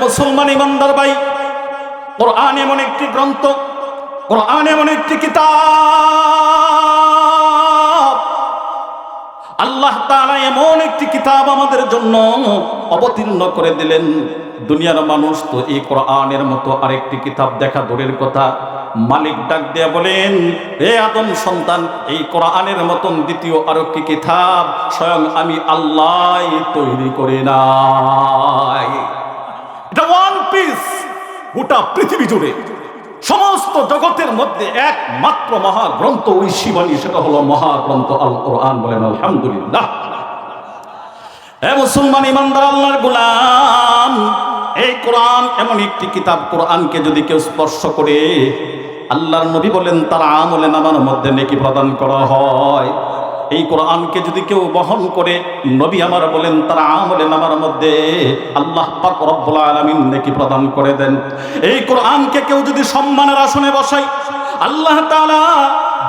মুসলমান ইমানদার ভাই, কোরআন এমন একটি গ্রন্থ, কোরআন এমন একটি কিতাব, আল্লাহ তাআলা এমন একটি কিতাব আমাদের জন্য অবতীর্ণ করে দিলেন। দুনিয়ার মানুষ তো এই কোরআনের মতো আরেকটি কিতাব দেখা দূরের কথা। মালিক ডাক দিয়ে বলেন, হে আদম সন্তান, এই কোরআনের মতন দ্বিতীয় আর একটি কিতাব স্বয়ং আমি আল্লাহ তৈরি করে নাই। এটা ওয়ান পিস, গোটা পৃথিবী জুড়ে সমস্ত জগতের মধ্যে একমাত্র মহাগ্রন্থ ঐশী বাণী, সেটা হলো মহাগ্রন্থ আল কোরআন। বলেন আলহামদুলিল্লাহ। হে মুসলমান ইমানদার আল্লাহর গোলাম, এই কোরআন এমন একটি কিতাব, কোরআনকে যদি কেউ স্পর্শ করে, আল্লাহর নবী বলেন তার আমলে নামার মধ্যে নেকি প্রদান করা হয়। এই কোরআনকে যদি কেউ বহন করে, নবী আমার বলেন তার আমলে নামার মধ্যে আল্লাহ পাক রব্বুল আলামিন নেকি প্রদান করে দেন। এই কোরআনকে কেউ যদি সম্মানের আসনে বসায়, আল্লাহ তাআলা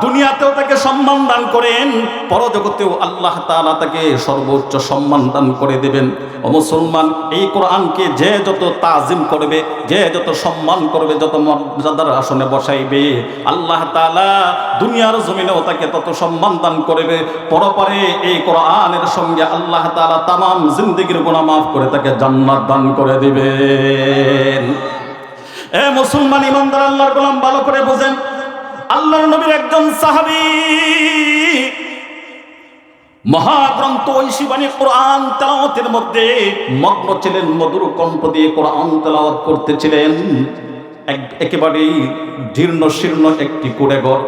দুনিয়াতেও তাকে সম্মান দান করেন, পরজগতেও আল্লাহ তাআলা তাকে সর্বোচ্চ সম্মান দান করে দেবেন। ও মুসলমান, এই কোরআনকে যে যত তাজিম করবে, যে যত সম্মান করবে, যত মর্যাদার আসনে বসাইবে, আল্লাহ তাআলা দুনিয়ার জমিনেও তাকে তত সম্মান দান করবে। পরপরে এই কোরআনের সঙ্গে আল্লাহ তাআলা তামাম জিন্দেগির গুনাহ মাফ করে তাকে জান্নাত দান করে দিবেন। এ মুসলমান ইমানদার আল্লাহর গোলাম, ভালো করে বুঝেন, আল্লাহর নবীর একজন সাহাবী মহাগ্রন্থ ঐশী বাণী কোরআন তেলাওয়াতের মধ্যে মগ্ন ছিলেন, মধুর কণ্ঠ দিয়ে কোরআন তেলাওয়াত করতেছিলেন। একেবারেই জীর্ণ শীর্ণ একটি কুড়ে ঘর,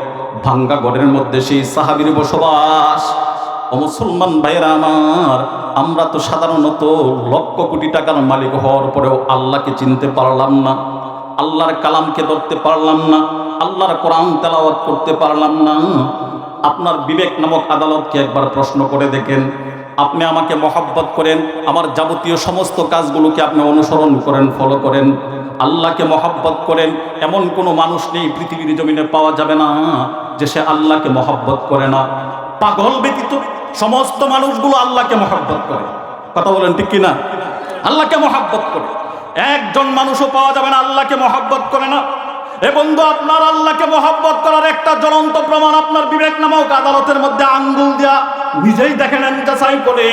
ভাঙ্গা ঘরের মধ্যে সেই সাহাবীর বসবাস। ও মুসলমান ভাইরা আমার, আমরা তো সাধারণত লক্ষ কোটি টাকার মালিক হওয়ার পরেও আল্লাহকে চিনতে পারলাম না, আল্লাহর কালামকে ধরতে পারলাম না, আল্লাহর কোরআন তেলাওয়াত করতে পারলাম না। আপনার বিবেক নামক আদালতকে একবার প্রশ্ন করে দেখেন। আপনি আমাকে মহব্বত করেন, আমার যাবতীয় সমস্ত কাজগুলোকে আপনি অনুসরণ করেন, ফলো করেন, আল্লাহকে মহব্বত করেন, এমন কোনো মানুষ নেই পৃথিবীর জমিনে, পাওয়া যাবে না যে সে আল্লাহকে মহব্বত করে না। পাগল ব্যতীত সমস্ত মানুষগুলো আল্লাহকে মহব্বত করে। কথা বলেন ঠিক কিনা? আল্লাহকে মহব্বত করে। একজন মানুষও পাওয়া যাবে না আল্লাহকে মহব্বত করে না। এ বন্ধু, আপনার আল্লাহকে মহব্বত করার একটা জ্বলন্ত প্রমাণ আপনার বিবেক নামক আদালতের মধ্যে আঙ্গুল দিয়া নিজেই দেখে নেন, যাচাই করে।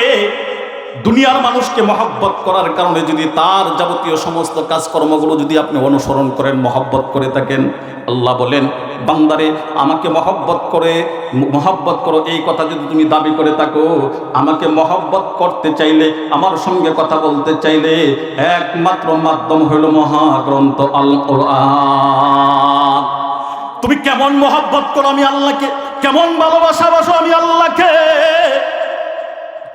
দুনিয়ার মানুষকে মহব্বত করার কারণে যদি তার যাবতীয় সমস্ত কাজকর্মগুলো যদি আপনি অনুসরণ করেন, মহব্বত করে থাকেন, আল্লাহ বলেন, বান্দারে আমাকে মহব্বত করো, এই কথা যদি তুমি দাবি করে থাকো, আমাকে মহব্বত করতে চাইলে, আমার সঙ্গে কথা বলতে চাইলে একমাত্র মাধ্যম হইল মহাগ্রন্থ আল কোরআন। তুমি কেমন মহব্বত করো আমি আল্লাহকে, কেমন ভালোবাসো আমি আল্লাহকে।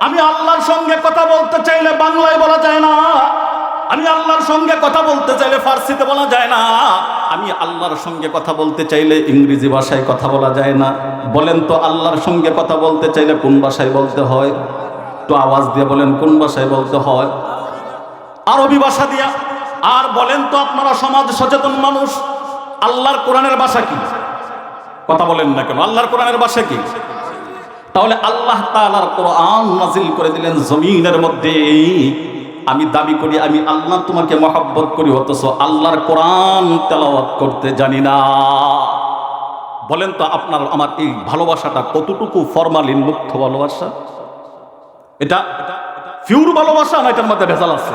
আমি আল্লাহর সঙ্গে কথা বলতে চাইলে বাংলায় বলা যায় না, আমি আল্লাহর সঙ্গে কথা বলতে চাইলে ফার্সিতে বলা যায় না, আমি আল্লাহর সঙ্গে কথা বলতে চাইলে ইংরেজি ভাষায় কথা বলা যায় না। বলেন তো, আল্লাহর সঙ্গে কথা বলতে চাইলে কোন ভাষায় বলতে হয়? তো আওয়াজ দিয়ে বলেন, কোন ভাষায় বলতে হয়? আরবি ভাষা দিয়া। আর বলেন তো, আপনারা সমাজ সচেতন মানুষ, আল্লাহর কোরআনের ভাষা কি? কথা বলেন না কেন? আল্লাহর কোরআনের ভাষা কি? তাহলে আল্লাহ তাআলার কোরআন নাজিল করে দিলেন জমিনের মধ্যে। আমি দাবি করি আমি আল্লাহ তোমাকে মহব্বত করি, অথচ আল্লাহর কোরআন তেলাওয়াত করতে জানি না। বলেন তো, আপনার আমার এই ভালোবাসাটা কতটুকু ফরমালিন মুক্ত ভালোবাসা? এটা পিওর ভালোবাসা না এটার মধ্যে ভেজাল আছে?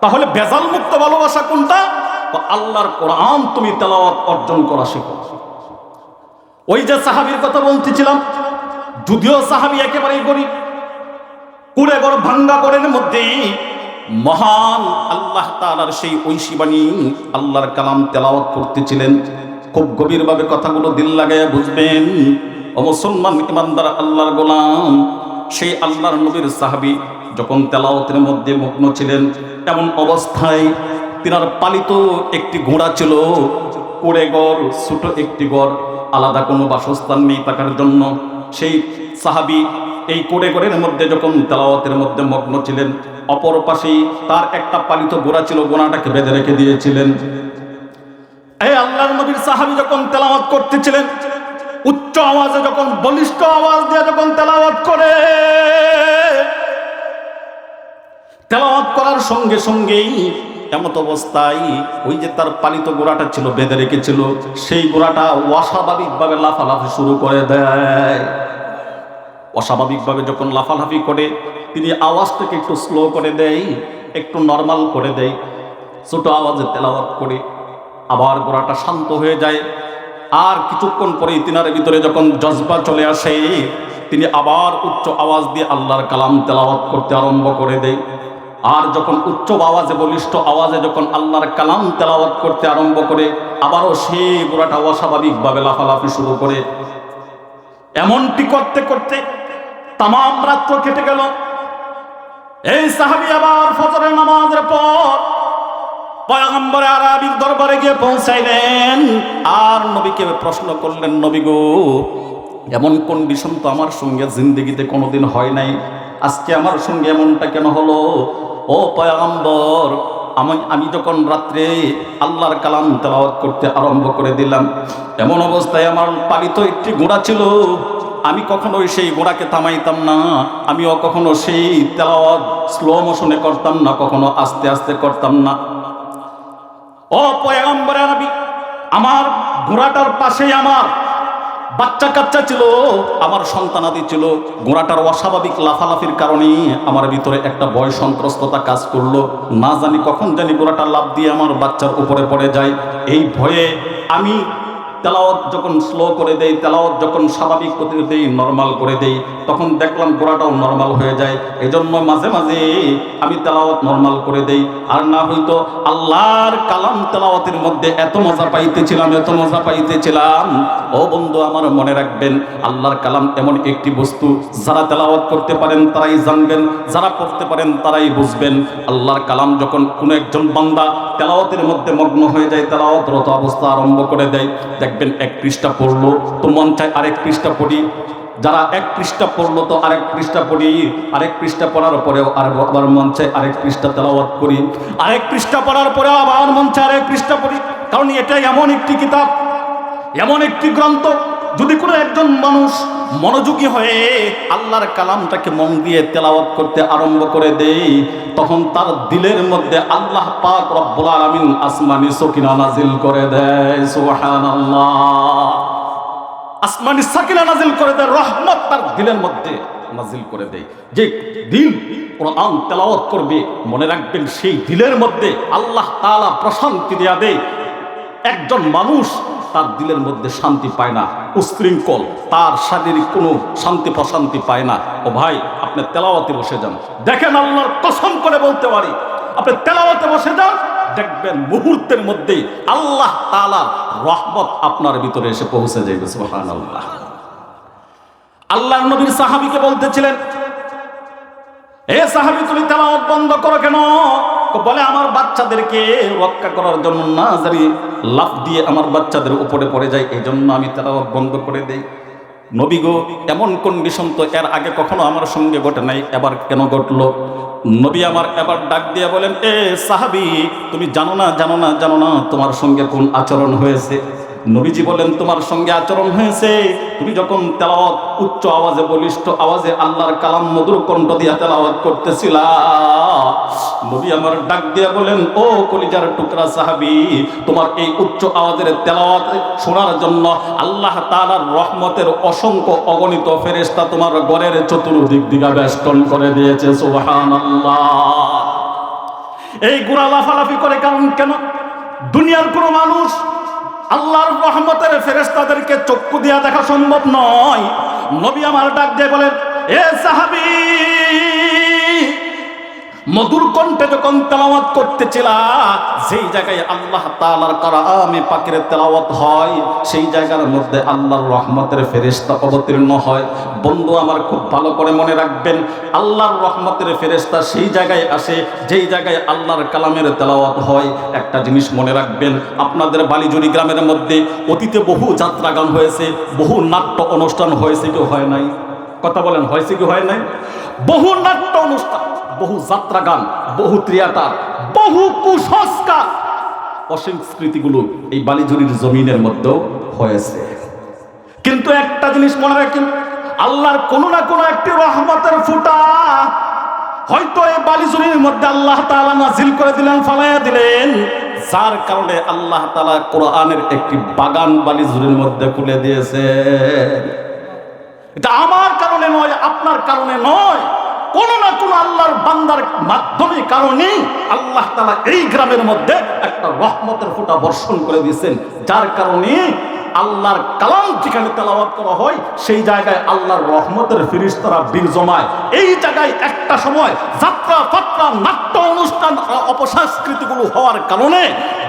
তাহলে ভেজাল মুক্ত ভালোবাসা কোনটা? আল্লাহর কোরআন তুমি তেলাওয়াত অর্জন করা শেখো। ওই যে সাহাবীর কথা বলতেছিলাম, যদিও সাহাবী একেবারেই গরিব, কুড়ে ঘর ভাঙ্গা ঘরের মধ্যেই মহান আল্লাহ তাআলার সেই ঐশী বাণী আল্লাহর কালাম তেলাওয়াত করতেছিলেন। খুব গভীরভাবে কথাগুলো দিল লাগাইয়া বুঝবেন। ও মুসলমান ইমানদার আল্লাহর গোলাম, সেই আল্লাহর নবীর সাহাবী যখন তেলাওয়াতের মধ্যে মগ্ন ছিলেন, এমন অবস্থায় তিনার পালিত একটি ঘোড়া ছিল, কুড়ে ঘর, ছোট একটি ঘর, আলাদা কোনো বাসস্থান নেই থাকার জন্য। সেই সাহাবী এই কুড়ে ঘরের মধ্যে যখন তেলাওয়াতের মধ্যে মগ্ন ছিলেন, অপর পাশেই তার একটা পালিত ঘোড়া ছিল, ঘোড়াটাকে বেঁধে রেখে দিয়েছিলেন। এই আল্লাহর নবীর সাহাবী যখন তেলাওয়াত করতেছিলেন, উচ্চ আওয়াজে যখন, বলিষ্ঠ আওয়াজ দিয়ে যখন তেলাওয়াত করে, তেলাওয়াত করার সঙ্গে সঙ্গেই এমত অবস্থায় ওই যে তার পালিত ঘোড়াটা ছিল বেঁধে রেখেছিল, সেই ঘোড়াটা অস্বাভাবিকভাবে লাফালাফি শুরু করে দেয়। অস্বাভাবিকভাবে যখন লাফালাফি করে, তিনি আওয়াজটাকে একটু স্লো করে দেয়, একটু নর্মাল করে দেয়, ছোট আওয়াজে তেলাওয়াত করে, আবার ঘোড়াটা শান্ত হয়ে যায়। আর কিছুক্ষণ পরেই তিনার ভিতরে যখন জজবা চলে আসে, তিনি আবার উচ্চ আওয়াজ দিয়ে আল্লাহর কালাম তেলাওয়াত করতে আরম্ভ করে দেয়। আর যখন উচ্চ আওয়াজে, বলিষ্ঠ আওয়াজে যখন আল্লাহর কালাম তেলাওয়াত করতে আরম্ভ করে, আবারও সেই ঘোড়াটা অস্বাভাবিকভাবে লাফালাফি শুরু করে। এমনটি করতে করতে তামাম রাত্র কেটে গেল। এই সাহাবী আবার ফজরের নামাজের পর পয়গম্বরে আরবির দরবারে গিয়ে পৌঁছাইলেন, আর নবীকে প্রশ্ন করলেন, নবী গো, এমন কন্ডিশন তো আমার সঙ্গে জিন্দেগিতে কোনোদিন হয় নাই, আজকে আমার সঙ্গে এমনটা কেন হলো? ও পয়গম্বর, আমি যখন রাত্রে আল্লাহর কালাম তেলাওয়াত করতে আরম্ভ করে দিলাম, এমন অবস্থায় আমার পালিত একটি ঘোড়া ছিল, আমি কখনোই সেই ঘোড়াকে থামাইতাম না, আমিও কখনো সেই তেলাওয়াত স্লো মোশনে করতাম না, কখনো আস্তে আস্তে করতাম না। ও পয়গম্বর আরবি, আমার ঘোড়াটার পাশেই আমার বাচ্চা কাচ্চা ছিল, আমার সন্তানাদি ছিল। ঘোড়াটার অস্বাভাবিক লাফালাফির কারণে আমার ভিতরে একটা ভয় সন্ত্রস্ততা কাজ করলো, না জানি কখন জানি ঘোড়াটা লাফ দিয়ে আমার বাচ্চার উপরে পড়ে যায়। এই ভয়ে আমি তেলাওয়াত যখন স্লো করে দেই, তেলাওয়াত যখন স্বাভাবিক করে দেই, নর্মাল করে দেই, তখন দেখলাম ঘোড়াটাও নর্মাল হয়ে যায়। এই জন্য মাঝে মাঝে আমি তেলাওয়াত নর্মাল করে দেই। আর না হয়তো আল্লাহর কালাম তেলাওয়াতের মধ্যে এত মজা পাইতেছিলাম, এত মজা পাইতেছিলাম। ও বন্ধু আমার, মনে রাখবেন, আল্লাহর কালাম এমন একটি বস্তু, যারা তেলাওয়াত করতে পারেন তারাই জানবেন, যারা পড়তে পারেন তারাই বুঝবেন। আল্লাহর কালাম যখন কোনো একজন বান্দা তেলাওয়াতের মধ্যে মগ্ন হয়ে যায়, তেলাওয়াতরত অবস্থা আরম্ভ করে দেয়, দেখবেন এক পৃষ্ঠা পড়লো তো মন চায় আরেক পৃষ্ঠা পড়ি, যারা এক পৃষ্ঠা পড়লো তো আরেক পৃষ্ঠা পড়ি, আরেক পৃষ্ঠা পড়ার পরেও আবার মন চায় আরেক পৃষ্ঠা তেলাওয়াত করি, আরেক পৃষ্ঠা পড়ার পরেও আবার মন চায় আরেক পৃষ্ঠা পড়ি। কারণ এটাই এমন একটি কিতাব, এমন একটি গ্রন্থ, যদি কোনো একজন মানুষ মনোযোগী হয়ে আল্লাহর কালামটাকে মন দিয়ে তেলাওয়াত করতে আরম্ভ করে দেয়, তখন তার দিলের মধ্যে আল্লাহ পাক রব্বুল আলামিন আসমানি সাকিনা নাজিল করে দেয়। সুবহানাল্লাহ, আসমানি সাকিনা নাজিল করে দেয়, রহমত তার দিলের মধ্যে নাজিল করে দেয়। যে দিল কোরআন তেলাওয়াত করবে, মনে রাখবেন সেই দিলের মধ্যে আল্লাহ তাআলা প্রশান্তি দেয়া দেয়। একজন মানুষ তার দিলের মধ্যে শান্তি পায় না, উশৃঙ্খল, তার শারীরিক কোনো শান্তি প্রশান্তি পায় না। ও ভাই, আপনি তেলাওয়াতে বসে যান, দেখেন, আল্লাহর কসম করে বলতে পারি, আপনি তেলাওয়াতে বসে যান, দেখবেন মুহূর্তের মধ্যেই আল্লাহ তাআলার রহমত আপনার ভিতরে এসে পৌঁছে যাবে। সুবহানাল্লাহ। আল্লাহর নবীর সাহাবীকে বলতেছিলেন, এ সাহাবী, তুমি তেলাওয়াত বন্ধ করো কেন? বলে, আমার বাচ্চাদেরকে রক্ষা করার জন্য না জানি লাফ দিয়ে আমার বাচ্চাদের উপরে পড়ে যায়, এই জন্য আমি তেলাওয়াত বন্ধ করে দেই। নবী গো, এমন কন্ডিশন তো এর আগে কখনো আমার সঙ্গে ঘটে নাই, এবার কেন ঘটলো? নবী আমার এবার ডাক দিয়ে বলেন, এ সাহাবী, তুমি জানো না তোমার সঙ্গে কোন আচরণ হয়েছে? নবীজি বলেন, তোমার সঙ্গে আচরণ হয়েছে, তুমি যখন তেলাওয়াত উচ্চ আওয়াজে, বলিষ্ঠ আওয়াজে আল্লাহর কালাম মধুর কণ্ঠ দিয়ে তেলাওয়াত করতেছিলা। নবী আমার ডাক দিয়ে বলেন, ও কলিজার টুকরা সাহাবী, তোমার এই উচ্চ আওয়াজের তেলাওয়াত শোনার জন্য আল্লাহ তাআলার রহমতের অসংখ্য অগণিত ফেরেশতা তোমার ঘরের চতুর্দিক দিকে বেষ্টন করে দিয়েছে। সুবহানাল্লাহ। এই ঘোড়া লাফালাফি করে কারণ কেন? দুনিয়ার কোনো মানুষ আল্লাহর রহমতের ফেরেশতাদেরকে চক্ষু দিয়া দেখা সম্ভব নয়। নবী আমার ডাক দিয়ে বলেন, এ সাহাবী, মধুর কণ্ঠে যখন তেলাওয়াত করতেছিলা, যেই জায়গায় আল্লাহ তাআলার কালামে পাকের তেলাওয়াত হয়, সেই জায়গার মধ্যে আল্লাহর রহমতের ফেরেশতা অবতীর্ণ হয়। বন্ধু আমার, খুব ভালো করে মনে রাখবেন, আল্লাহর রহমতের ফেরেশতা সেই জায়গায় আসে যেই জায়গায় আল্লাহর কালামের তেলাওয়াত হয়। একটা জিনিস মনে রাখবেন, আপনাদের বালিজুরি গ্রামের মধ্যে অতীতে বহু যাত্রা গান হয়েছে, বহু নাট্য অনুষ্ঠান হয়েছে, কি হয় নাই? কথা বলেন, হয়েছে কি হয় নাই? বহু নাট্য অনুষ্ঠান, বহু যাত্রা গান, বহু থিয়েটার, বহু কুসংস্কার, অসংস্কৃতিগুলো এই বালিজুরির জমিনের মধ্যেও হয়েছে। কিন্তু একটা জিনিস মনে রাখেন, আল্লাহর কোনো না কোনো একটি রহমতের ফুটা হয়তো এই বালি জমির মধ্যে আল্লাহ তাআলা নাজিল করে দিলেন, ফালাইয়া দিলেন, যার কারণে আল্লাহ তাআলা কোরআনের একটি বাগান বালি জমির মধ্যে খুলে দিয়েছে। এটা আমার কারণে নয়, আপনার কারণে নয়, কোন না কোন আল্লাহর বান্দার মাধ্যমে কারণে আল্লাহ তাআলা এই গ্রামের মধ্যে একটা রহমতের ফোঁটা বর্ষণ করে দিয়েছেন, যার কারণে আল্লাহর কালাম যেখানে তেলাওয়াত করা হয় সেই জায়গায় আল্লাহর রহমতের ফেরেশতারা বীর জমায়। এই জায়গায় একটা সময় যাত্রা ফাত্রা নাট্য অনুষ্ঠান অপসংস্কৃতিগুলো হওয়ার কারণে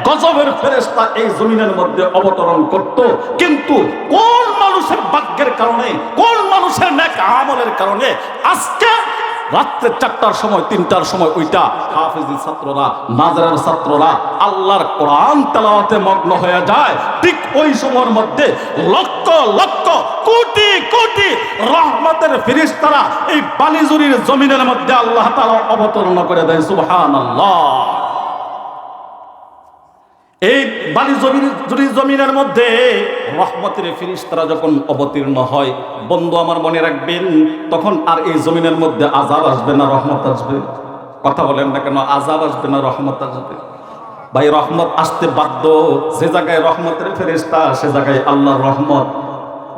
গজবের ফেরেশতা এই জমিনের মধ্যে অবতরণ করত, কিন্তু কোন মানুষের ভাগ্যের কারণে, কোন মানুষের নেক আমলের কারণে আজকে রাত্রে 4টার সময় 3টার সময় ওইটা হাফেজি ছাত্ররা, নাজরার ছাত্ররা আল্লাহর কোরআন তেলাওয়াতে মগ্ন হয়ে যায়। ঠিক ওই সময়ের মধ্যে লক্ষ লক্ষ কোটি কোটি রহমতের ফেরেশতারা এই বালিজুরির জমিনের মধ্যে আল্লাহ তাআলা অবতরণ করে দেয়। সুবহানাল্লাহ। এই বালিজুরির জমিনের মধ্যে রহমতের ফেরেশতারা যখন অবতীর্ণ হয়, বন্ধু আমার মনে রাখবেন, তখন আর এই জমিনের মধ্যে আযাব আসবে না রহমত আসবে? কথা বলেন না কেন? আযাব আসবে না রহমত আসবে? ভাই রহমত আসতে বাধ্য। যে জায়গায় রহমতের ফেরেশতা সে জায়গায় আল্লাহর রহমত,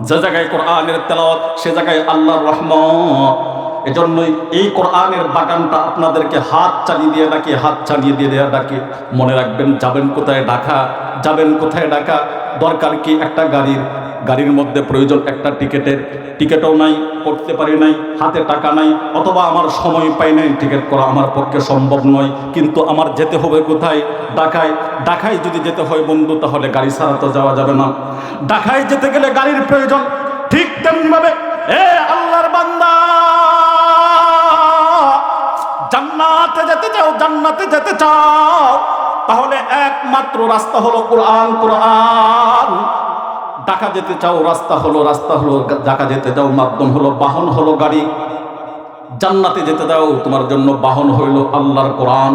যে জায়গায় কোরআনের তেলাওয়াত সে জায়গায় আল্লাহর রহমত। এজন্যই এই কোরআনের বাগানটা আপনাদেরকে হাত চালিয়ে দিয়ে ডাকে, হাত চালিয়ে দিয়ে ডাকে। মনে রাখবেন, যাবেন কোথায়? ঢাকা। যাবেন কোথায়? ঢাকা। দরকার কি? একটা গাড়ির মধ্যে প্রয়োজন একটা টিকেটও নাই, করতে পারি নাই, হাতে টাকা নাই, অথবা আমার সময় পাই নাই, টিকিট করা আমার পক্ষে সম্ভব নয়, কিন্তু আমার যেতে হবে কোথায়? ঢাকায়। ঢাকায় যদি যেতে হয় বন্ধু, তাহলে গাড়ি ছাড়া তো যাওয়া যাবে না। ঢাকায় যেতে গেলে গাড়ির প্রয়োজন। ঠিক তেমনিভাবে আল্লাহর বান্দা, জান্নাতে যেতে চাও, জান্নাতে যেতে চাও, তাহলে একমাত্র রাস্তা হলো কোরআন। কোরআন। ঢাকা যেতে চাও, রাস্তা হলো ঢাকা যেতে চাও, মাধ্যম হলো, বাহন হলো গাড়ি। জান্নাতে যেতে দাও, তোমার জন্য বাহন হইল আল্লাহর কোরআন।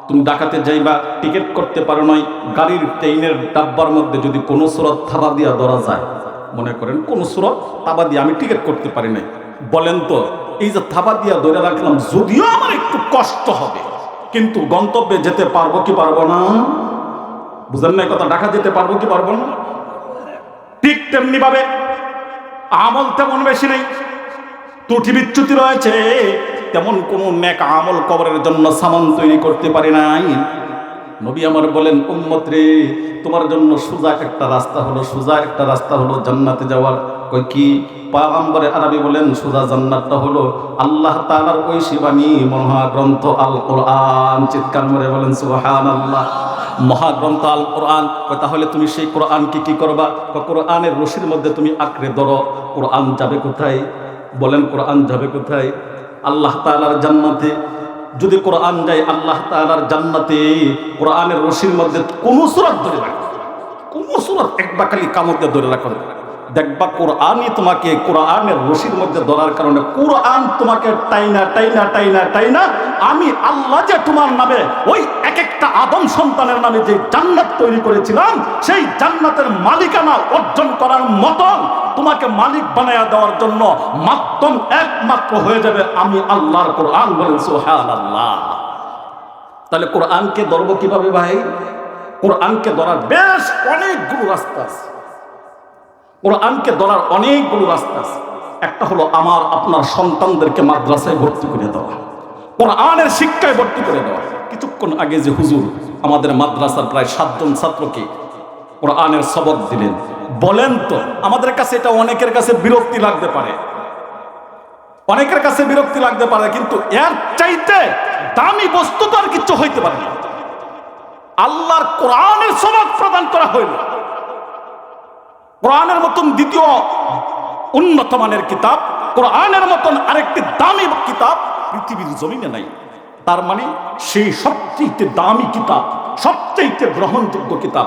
তুমি ঢাকাতে যাইবা, টিকিট করতে পারো নাই, গাড়ির ট্রেনের ডাব্বার মধ্যে যদি কোনো সূরা থাবা দিয়া ধরা যায়, মনে করেন কোন সূরা থাবা দিয়ে আমি টিকিট করতে পারি নাই, বলেন তো এই যে থাবা দিয়া ধরে রাখলাম, যদিও আমার একটু কষ্ট হবে, কিন্তু গন্তব্যে যেতে পারবো কি পারবো না? বুঝেন না কথা? ঢাকা যেতে পারবো কি পারবো না? ঠিক তেমনি ভাবে আমল তেমন বেশি নেই, ত্রুটি বিচ্যুতি রয়েছে, তেমন কোন নেক আমল কবরের জন্য সামান তৈরি করতে পারি নাই। নবী আমার বলেন, উম্মত রে, তোমার জন্য সোজা একটা রাস্তা হলো জান্নাতে যাওয়ার। কই কি? পয়গম্বরে আরবি বলেন, সোজা জান্নাতটা হলো আল্লাহ তাআলার ওই শিবানী মহাগ্রন্থ আল কোরআন। চিৎকার করে বলেন সুবহানাল্লাহ। মহাগ্রন্থ আল কোরআন। তাহলে তুমি সেই কোরআনকে কি করবা? কোরআনের রশির মধ্যে তুমি আঁকড়ে ধরো। কোরআন যাবে কোথায়? বলেন, কোরআন যাবে কোথায়? আল্লাহ তাআলার জান্নাতে। যদি কোরআন যায় আল্লাহ তাআলার জান্নাতে, কোরআনের রশির মধ্যে কোন সূরা ধরে রাখো, কোন সূরা একবার খালি কামতে ধরে রাখো, দেখবা কোরআনই তোমাকে, কোরআনের রশির মধ্যে ধরার কারণে কোরআন তোমাকে টাইনা আমি আল্লাহ যে তোমার নামে ওই এক একটা আদম সন্তানের নামে যে জান্নাত তৈরি করেছিলাম, সেই জান্নাতের মালিকানা অর্জন করার মতন তোমাকে মালিক বানায়া দেওয়ার জন্য মাধ্যম একমাত্র হয়ে যাবে আমি আল্লাহর কোরআন। বলেন সুবহানাল্লাহ। তাহলে কোরআনকে ধরবো কিভাবে ভাই? কোরআনকে ধরার বেশ অনেকগুলো রাস্তা আছে। কোরআনকে ধরার অনেকগুলো রাস্তা আছে। একটা হলো আমার আপনার সন্তানদেরকে মাদ্রাসায় ভর্তি করে দেওয়া, কোরআনের শিক্ষায় ভর্তি করে দেওয়া। কিছুক্ষণ আগে যে হুজুর আমাদের মাদ্রাসার প্রায় 7 জন ছাত্রকে কোরআনের সবক দিলেন, বলেন তো আমাদের কাছে এটা অনেকের কাছে বিরক্তি লাগতে পারে, কিন্তু এর চাইতে দামি বস্তু তো আর কিছু হইতে পারে না। আল্লাহর কোরআনের সবক প্রদান করা হইল। কোরআনের মতন দ্বিতীয় উন্নত মানের কিতাব, কোরআনের মতন আরেকটি দামি কিতাব পৃথিবীর জমিনে নাই। তার মানে সেই সবচেয়ে দামি কিতাব, সবচেয়ে গ্রহণযোগ্য কিতাব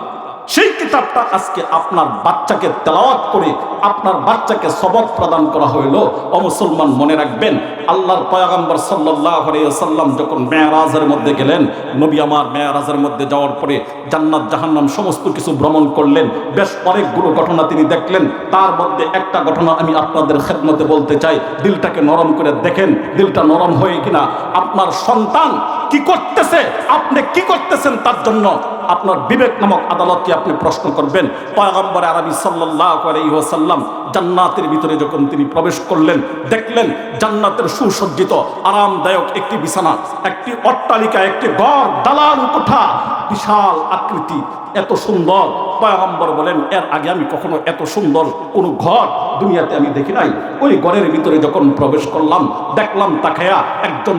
সেই কিতাবটা আজকে আপনার বাচ্চাকে তেলাওয়াত করে আপনার বাচ্চাকে সবক প্রদান করা হইল। ও মুসলমান, মনে রাখবেন, আল্লাহর পয়গম্বর সাল্লাল্লাহু আলাইহি ওয়াসাল্লাম যখন মেরাজের মধ্যে গেলেন, নবী আমার মেরাজের মধ্যে যাওয়ার পরে জান্নাত জাহান্নাম সমস্ত কিছু ভ্রমণ করলেন, বেশ অনেকগুলো ঘটনা তিনি দেখলেন। তার মধ্যে একটা ঘটনা আমি আপনাদের খেদমতে বলতে চাই, দিলটাকে নরম করে দেখেন, দিলটা নরম হয়ে কিনা। আপনার সন্তান কি করতেছে, আপনি কি করতেছেন, তার জন্য আপনার বিবেক নামক আদালতকে আপনি প্রশ্ন করবেন। পয়গম্বর আরবি সাল্লাল্লাহু আলাইহি ওয়াসাল্লাম জান্নাতের ভিতরে যখন তিনি প্রবেশ করলেন, দেখলেন জান্নাতের সুসজ্জিত আরামদায়ক একটি বিছানা, একটি অট্টালিকা, একটি ঘর, দালান কোঠা, বিশাল আকৃতি, এত সুন্দর। পয়গম্বর বলেন, এর আগে আমি কখনো এত সুন্দর কোনো ঘর দুনিয়াতে আমি দেখি নাই। ওই ঘরের ভিতরে যখন প্রবেশ করলাম, দেখলাম তাকায়া একজন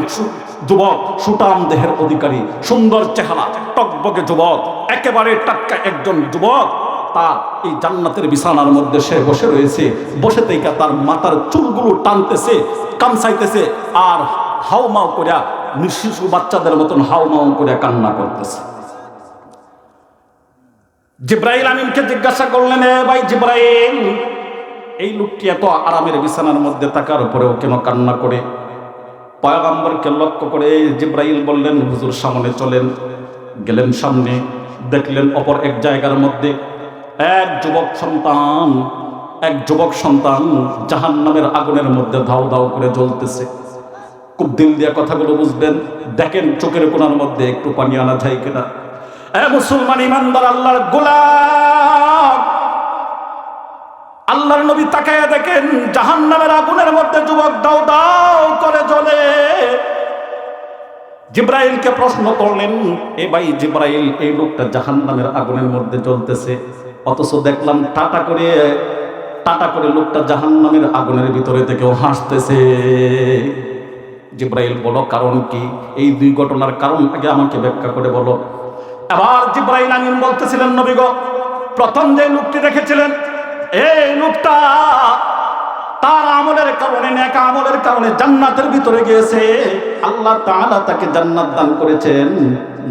যুবক, সুঠাম দেহের অধিকারী, সুন্দর চেহারা, টকবকে যুবক, একেবারে টাটকা একজন যুবক, তার এই জান্নাতের বিছানার মধ্যে সে বসে রয়েছে। বসে থেকে তার মাথার চুলগুলো টানতেছে, কামসাইতেছে, আর হাউমাউ করিয়া শিশু বাচ্চাদের মতন হাউমাউ করিয়া কান্না করতেছে। জিব্রাইল আমিনকে জিজ্ঞাসা করলেন, এ ভাই জিব্রাইল, এই লোকটি এত আরামের বিছানার মধ্যে থাকার পরেও কেন কান্না করে? পয়গম্বরকে লক্ষ্য করে জিব্রাইল বললেন, হুজুর সামনে চলেন। গেলেন সামনে, দেখলেন অপর এক জায়গার মধ্যে এক যুবক সন্তান জাহান্নামের আগুনের মধ্যে ধাউ ধাউ করে জ্বলতেছে। খুব দিল দিয়ে কথাগুলো বুঝবেন, দেখেন চোখের কোণার মধ্যে একটু পানি আনা যায় কিনা। এ মুসলমান ইমানদার আল্লাহর গোলাম, আল্লাহর নবী তাকায়া দেখেন জাহান্নামের আগুনের মধ্যে যুবক দাও দাও করে জ্বলে। জিব্রাইলকে প্রশ্ন করলেন, এ ভাই জিব্রাইল, এই লোকটা জাহান্নামের আগুনের মধ্যে জ্বলতেছে, অথচ দেখলাম টাটা করে লোকটা জাহান্নামের আগুনের ভিতরে থেকেও হাসতেছে। জিব্রাইল বলো, কারণ কি? এই দুই ঘটনার কারণ আগে আমাকে ব্যাখ্যা করে বলো। আবার জিব্রাইল আমিন বলতেছিলেন, নবী গো, প্রথম যে লোকটি দেখেছিলেন, এই লোকটা তার আমলের কারণে, নেক আমলের কারণে জান্নাতের ভিতরে গিয়েছে, আল্লাহ তাআলা তাকে জান্নাত দান করেছেন।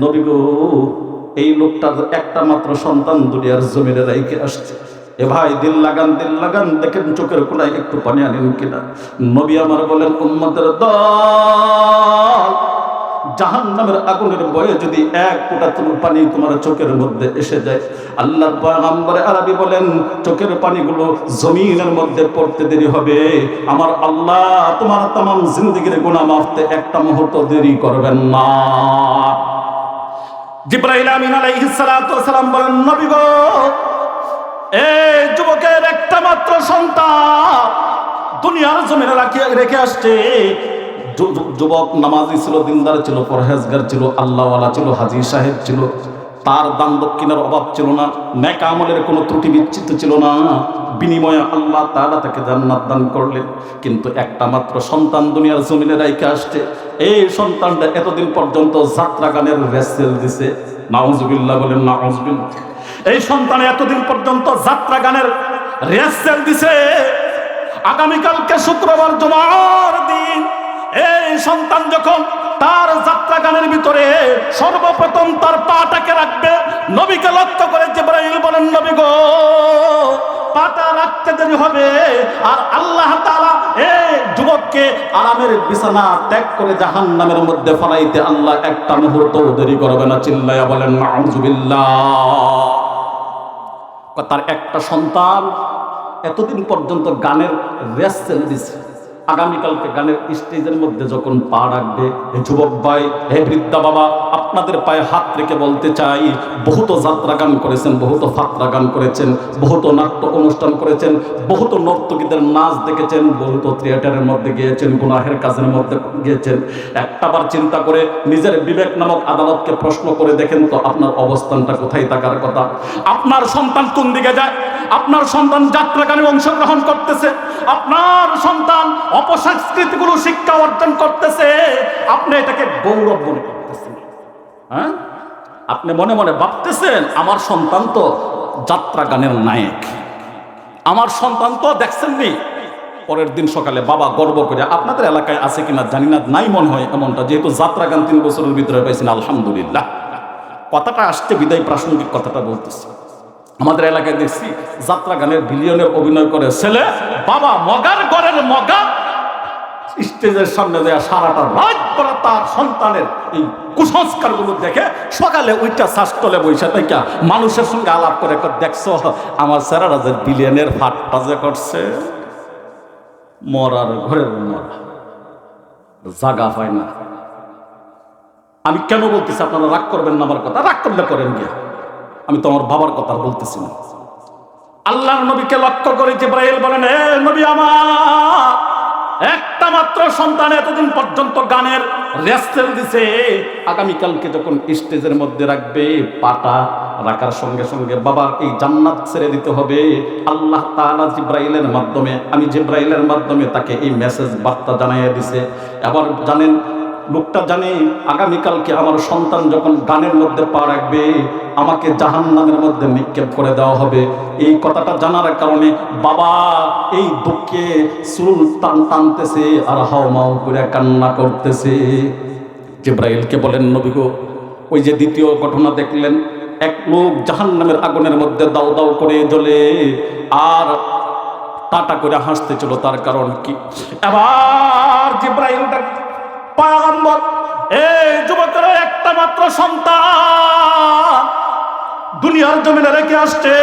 নবী গো, এই লোকটার একটা মাত্র সন্তান দুনিয়ার জমিনে রাইখে আসছে। এ ভাই দিল লাগান, দেখেন চোখের কোণায় একটু পানি আনেন কিনা। নবী আমার বলেন, উম্মতের দল, জাহান্নামের আগুনের ভয়ে যদি এক ফোঁটা পানি তোমার চোখের মধ্যে এসে যায়, আল্লাহর পয়গম্বর আরবি বলেন, চোখের পানিগুলো জমিনের মধ্যে পড়তে দেরি হবে, আমার আল্লাহ তোমার তামাম জিন্দেগির গুনাহ মাফতে একটা মুহূর্ত দেরি করবেন না। জিব্রাইল আমিন আলাইহিস সালাতু ওয়াস সালাম বলেন, নবী গো, এই যুবকের একটা মাত্র সন্তান দুনিয়ার জমিনে রেখে আসছে। যুবক নামাজি ছিল, দিনদার ছিল, পরহেজগার ছিল, আল্লাহওয়ালা ছিল, হাজী সাহেব ছিল, তার দান দক্ষিণার অভাব ছিল না, নেক আমলের কোনো ত্রুটি বিচ্ছিন্ন ছিল না। বিনিময়ে আল্লাহ তাআলা তাকে জান্নাত দান করলেন। কিন্তু একটা মাত্র সন্তান দুনিয়ার জমিনে রাইখে আসছে। এই সন্তানটা এতদিন পর্যন্ত যাত্রা গানের রেসেল দিছে। নাউজুবিল্লাহ বলেন, নাউজুবিল্লাহ। এই সন্তান এতদিন পর্যন্ত যাত্রা গানের রেসেল দিছে। আগামীকালকে শুক্রবার জুমার দিন এই সন্তান যখন তার যাত্রা গানের ভিতরে সর্বপ্রথম তার পাটাকে রাখবে, নবীকে লক্ষ্য করে জিবরাইল বলেন, নবী গো, পাটা রাখতে দেরি হবে, আর আল্লাহ তাআলা এই যুবককে আরামের বিছানা ত্যাগ করে জাহান্নামের মধ্যে ফলাইতে আল্লাহ একটা মুহূর্ত দেরি করবে না। চিল্লায়া বলেন নাউজুবিল্লাহ। তার একটা সন্তান এতদিন পর্যন্ত গানের রেস ছেড়ে দিছে, আগামীকালকে গানের স্টেজের মধ্যে যখন পা রাখবে, হে যুবক ভাই, হে বৃদ্ধা বাবা, আপনাদের পায়ে হাত রেখে বলতে চাই, বহুত যাত্রা গান করেছেন, বহুত ফাত্রা গান করেছেন, বহুত নাট্য অনুষ্ঠান করেছেন, বহুত নর্তকীদের নাচ দেখেছেন, বহুত থিয়েটারের মধ্যে গিয়েছেন, গুনাহের কাজের মধ্যে গিয়েছেন। একটাবার চিন্তা করে নিজের বিবেক নামক আদালতকে প্রশ্ন করে দেখেন তো, আপনার অবস্থানটা কোথায় থাকার কথা? আপনার সন্তান কোন দিকে যায়? আপনার সন্তান যাত্রা গানে অংশগ্রহণ করতেছে, আপনার সন্তান অপসংস্কৃতিগুলো শিক্ষা অর্জন করতেছে, আপনি এটাকে গৌরব মনে করতেছেন। হ্যাঁ, আপনি মনে মনে ভাবতেছেন, আমার সন্তান তো যাত্রা গানের নায়ক, আমার সন্তান তো দেখছেননি। পরের দিন সকালে বাবা গর্ব করে, আপনাদের এলাকায় আছে কিনা জানি না, নাই মনে হয় এমনটা, যেহেতু যাত্রা গান 3 বছরের ভিতরে পাইছেন, আলহামদুলিল্লাহ। কথাটা আসছে বিদায় প্রাসঙ্গিক কথাটা বলতেছি। আমাদের এলাকায় দেখছি যাত্রা গানের বিলিয়নের অভিনয় করে ছেলে, বাবা মগার ঘরের মগা স্টেজের সামনে দেয়া সারাটা রাত পরে তার সন্তানের এই কুসংস্কার গুলো দেখে সকালে ওইটা শাস্তলে বৈশা থেকে মানুষের সঙ্গে আলাপ করে দেখছো আমার স্যারেরা যে বিলিয়নের ফাটটা যে করছে, মরার ঘরের মরা জাগা পায় না। আমি কেন বলতেছি, আপনারা রাগ করবেন না আমার কথা, রাগ করলে করেন গিয়া, আমি তো আমার বাবার কথা বলতেছি না। আল্লাহর নবীকে লক্ষ্য করে জিবরাইল বলেন, এ নবী আমার একটা মাত্র সন্তান এতদিন পর্যন্ত গানের রেস্টেল দিছে, আগামীকালকে যখন স্টেজের মধ্যে রাখবে পাটা রাখার সঙ্গে সঙ্গে বাবার এই জান্নাত ছেড়ে দিতে হবে। আল্লাহ তাআলা জিবরাইলের মাধ্যমে, আমি জিবরাইলের মাধ্যমে তাকে এই মেসেজ বার্তা জানাইয়া দিছে। এবার জানেন লোকটা জানে আগামীকালকে আমার সন্তান যখন গানের মধ্যে পা রাখবে আমাকে জাহান্নামের মধ্যে নিক্ষেপ করে দেওয়া হবে। এই কথাটা জানার কারণে বাবা এই দুঃখে চুল টানতেছে আর হাওমাও করে কান্না করতেছে। জিবরাইলকে বলেন, নবী গো, ওই যে দ্বিতীয় ঘটনা দেখলেন, এক লোক জাহান্নামের আগুনের মধ্যে দাউ দাউ করে জ্বলে আর টাটা করে হাসতে ছিল, তার কারণ কি? এবার জিবরাইলটা, পয়গম্বর এই যুবকের একটা মাত্র সন্তান দুনিয়ার জমিনে রেখে আসছে,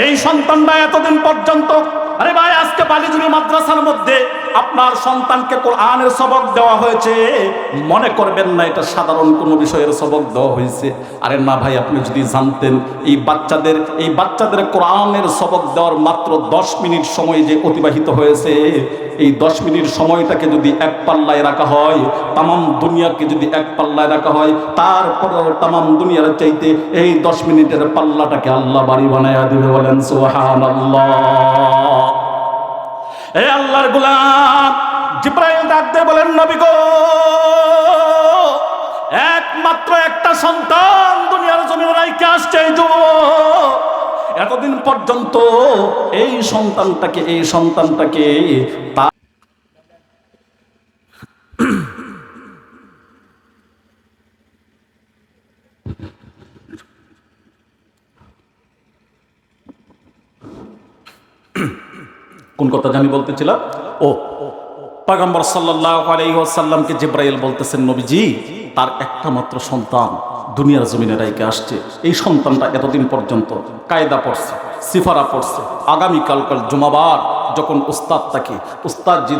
এই সন্তানটা এতদিন পর্যন্ত, আরে ভাই আজকে বালিজুরি মাদ্রাসার মধ্যে আপনার সন্তানকে কোরআনের সবক দেওয়া হয়েছে, মনে করবেন না এটা সাধারণ কোনো বিষয়ের সবক দেওয়া হয়েছে। আরে না ভাই, আপনি যদি জানতেন এই বাচ্চাদের কোরআনের সবক দেওয়ার মাত্র 10 মিনিট সময় যে অতিবাহিত হয়েছে, এই 10 মিনিট সময়টাকে যদি এক পাল্লায় রাখা হয়, তামাম দুনিয়াকে যদি এক পাল্লায় রাখা হয়, তারপরেও তামাম দুনিয়ার চাইতে এই 10 মিনিটের পাল্লাটাকে আল্লাহ বাড়ি বানায়া দিবে। বলেন সুবহানাল্লাহ। এই আল্লাহর গোলাম জিবরাইল ডাক দিয়ে বলেন, নবী গো, একমাত্র একটা সন্তান দুনিয়ার জমিনে রাইখে আসছে এই যুবক, এতদিন পর্যন্ত এই সন্তানটাকে কোন কথা জানি বলতেছিলাম, ও পয়গম্বর সাল্লাল্লাহু আলাইহি ওয়াসাল্লামকে জিবরাইল বলতেছেন, নবীজি তার একটা মাত্র সন্তান দুনিয়ার জমিনে রাইখে আসছে, এই সন্তানটা এতদিন পর্যন্ত কায়দা পড়ছে, সিফারা পড়ছে, আগামীকালকাল জুমাবার যখন উস্তাদজি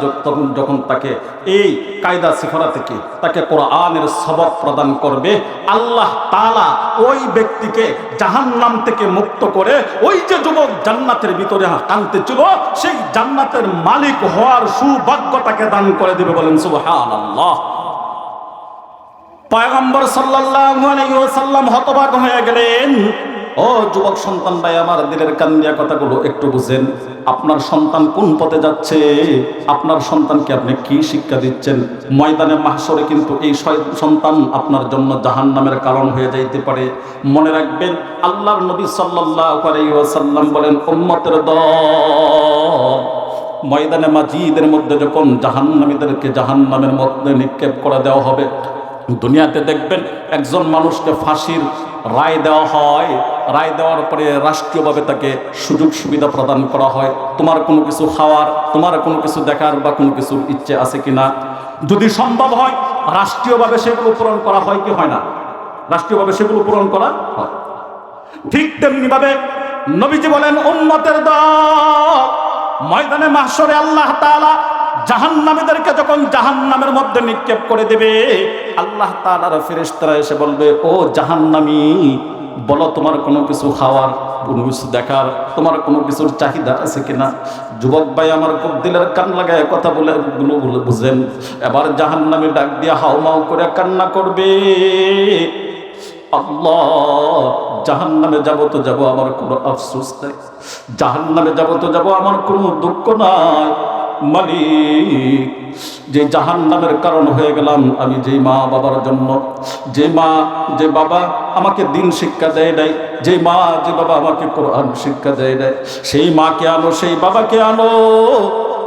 যখন তাকে এই কায়দা সিফারা থেকে তাকে কোরআনের সবক প্রদান করবে, আল্লাহ তাআলা ওই ব্যক্তিকে জাহান্নাম থেকে মুক্ত করে ওই যে যুবক জান্নাতের ভিতরে কাঁদতেছিল সেই জান্নাতের মালিক হওয়ার সৌভাগ্য তাকে দান করে দেবে। বলেন সুবহানাল্লাহ। পয়গম্বর সাল্লাল্লাহু আলাইহি ওয়াসাল্লাম হতবাক হয়ে গেলেন। ও যুবক সন্তান ভাই, আমার দিলের কান দিয়া কথাগুলো একটু বুঝেন। আপনার সন্তান কোন পথে যাচ্ছে, আপনার সন্তানকে আপনি কি শিক্ষা দিচ্ছেন? ময়দানে মাহশরে কিন্তু এই সন্তান আপনার জন্য জাহান্নামের কারণ হয়ে যাইতে পারে। মনে রাখবেন, আল্লাহর নবী সাল্লাল্লাহু আলাইহি ওয়াসাল্লাম বলেন, উম্মতের দল ময়দানে মাজিদের মধ্যে যখন জাহান্নামীদেরকে জাহান্নামের মধ্যে নিক্ষেপ করে দেওয়া হবে, দুনিয়াতে দেখবেন একজন মানুষকে ফাঁসির রায় দেওয়া হয়, রায় দেওয়ার পরে রাষ্ট্রীয়ভাবে তাকে সুযোগ সুবিধা প্রদান করা হয়। তোমার কোনো কিছু খাওয়ার, তোমার কোনো কিছু দেখার বা কোনো কিছুর ইচ্ছে আছে কিনা, যদি সম্ভব হয় রাষ্ট্রীয়ভাবে সেগুলো পূরণ করা হয় কি হয় না? রাষ্ট্রীয়ভাবে সেগুলো পূরণ করা হয়। ঠিক তেমনি ভাবে নবীজি বলেন, উম্মতের দল ময়দানে মাহশরে আল্লাহ তাআলা জাহান্নামীদেরকে যখন জাহান্নামের মধ্যে নিক্ষেপ করে দেবে, আল্লাহ তাআলার ফেরেশতারা এসে বলবে, ও জাহান্নামী, বলো তোমার কোনো কিছু খাওয়ার, কোনো কিছু দেখার, তোমার কোনো কিছুর চাহিদা আছে কিনা? যুবক ভাই আমার খুব দিলের কান লাগায় কথা বলে বুঝেন। এবার জাহান্নামী ডাক দিয়া হাউমাউ করে কান্না করবে, আল্লাহ, জাহান্নামে যাব তো যাব, আমার কোনো আফসোস নাই, জাহান্নামে যাব তো যাব, আমার কোনো দুঃখ নাই। মালিক, যে জাহান্নামের কারণ হয়ে গেলাম আমি, যে মা বাবার জন্য, যে মা যে বাবা আমাকে দিন শিক্ষা দেয় নাই, যে মা যে বাবা আমাকে কোরআন শিক্ষা দেয় নাই, সেই মাকে আনো, সেই বাবাকে আনো,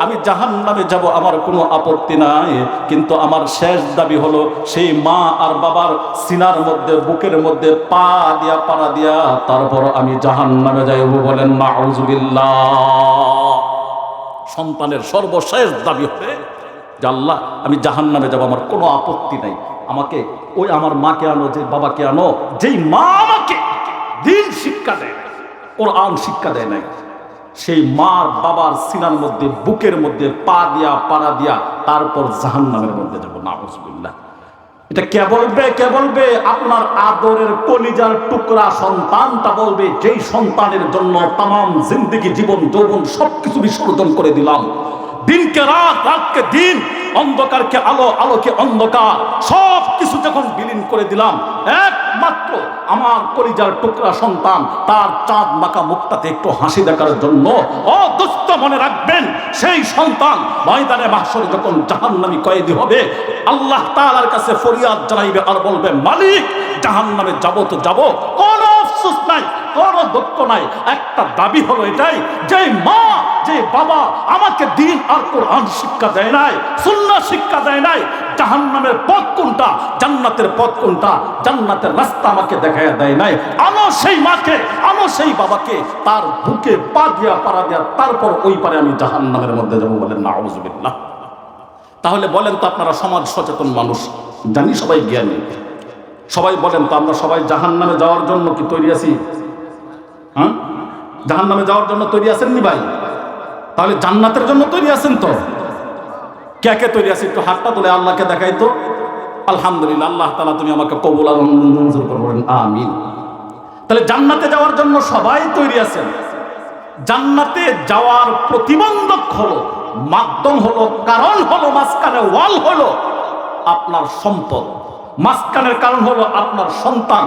আমি জাহান্নামে যাব, আমার কোনো আপত্তি নাই, কিন্তু আমার শেষ দাবি হলো সেই মা আর বাবার সিনার মধ্যে, বুকের মধ্যে পা দিয়া পাড়া দিয়া তারপর আমি জাহান্নামে যাইব। বলেন নাউযুবিল্লাহ। সন্তানের সর্বশেষ দাবি হবে যে আল্লাহ আমি জাহান্নামে যাব, আমার কোনো আপত্তি নাই, আমাকে ওই আমার মাকে আনো, যে বাবাকে আনো, যেই মা আমাকে দিন শিক্ষা দেয়, কোরআন শিক্ষা দেয় নাই, সেই মার বাবার সিনার মধ্যে, বুকের মধ্যে পা দিয়া পাড়া দিয়া তারপর জাহান্নামের মধ্যে যাব। নাউযুবিল্লাহ। এটা কে বলবে? কে বলবে? আপনার আদরের কলিজার টুকরা সন্তানটা বলবে, যেই সন্তানের জন্য তামাম জিন্দেগি, জীবন যৌবন সবকিছু বিসর্জন করে দিলাম, দিনকে রাত, রাতকে দিন, অন্ধকারকে আলো, আলোকে অন্ধকার, সব কিছু যখন বিলীন করে দিলাম, একমাত্র আমার কলিজার টুকরা সন্তান তার চাঁদ মাখা মুখটাতে একটু হাসি দেখার জন্য, দুষ্ট মনে রাখবেন, সেই সন্তান ময়দানে মাহশরে যখন জাহান্নামী কয়েদি হবে, আল্লাহ তাআলার কাছে ফরিয়াদ জানাইবে আর বলবে, মালিক জাহান্নামে যাব তো যাব, কোনো আফসোস নাই, কোনো দুঃখ নাই, একটা দাবি হলো এটাই, যে মা, যে বাবা আমাকে দিন আর কোরআন শিক্ষা দেয় নাই, সুন্নাহ শিক্ষা দেয় নাই, জাহান্নামের পথ কোনটা, জান্নাতের পথ কোনটা, জান্নাতের রাস্তা আমাকে দেখাইয়া দেয় নাই, আনো সেই মাকে, আনো সেই বাবাকে, তার বুকে পা দিয়া পাড়া দিয়া তারপর ওই পারে আমি জাহান্নামের মধ্যে যাবো। বলেন নাউযুবিল্লাহ। তাহলে বলেন তো, আপনারা সমাজ সচেতন মানুষ, জানি সবাই জ্ঞানী, সবাই বলেন তো, আমরা সবাই জাহান্নামে যাওয়ার জন্য কি তৈরি আছি? হ্যাঁ, জাহান্নামে যাওয়ার জন্য তৈরি আছেন নি ভাই? তাহলে জান্নাতের জন্য তৈরি আছেন তো? কে কে তৈরি আছে? একটু হাতটা তুলে আল্লাহকে দেখাই তো। আলহামদুলিল্লাহ, আল্লাহ তাআলা তুমি আমাকে কবুল আর মঞ্জুর করবেন, আমিন। তাহলে জান্নাতে যাওয়ার জন্য সবাই তৈরি আছেন। জান্নাতে যাওয়ার প্রতিবন্ধক হলো, মাধ্যম হলো, কারণ হলো, মাঝখানে ওয়াল হলো আপনার সম্পদ, মাঝখানের কারণ হলো আপনার সন্তান,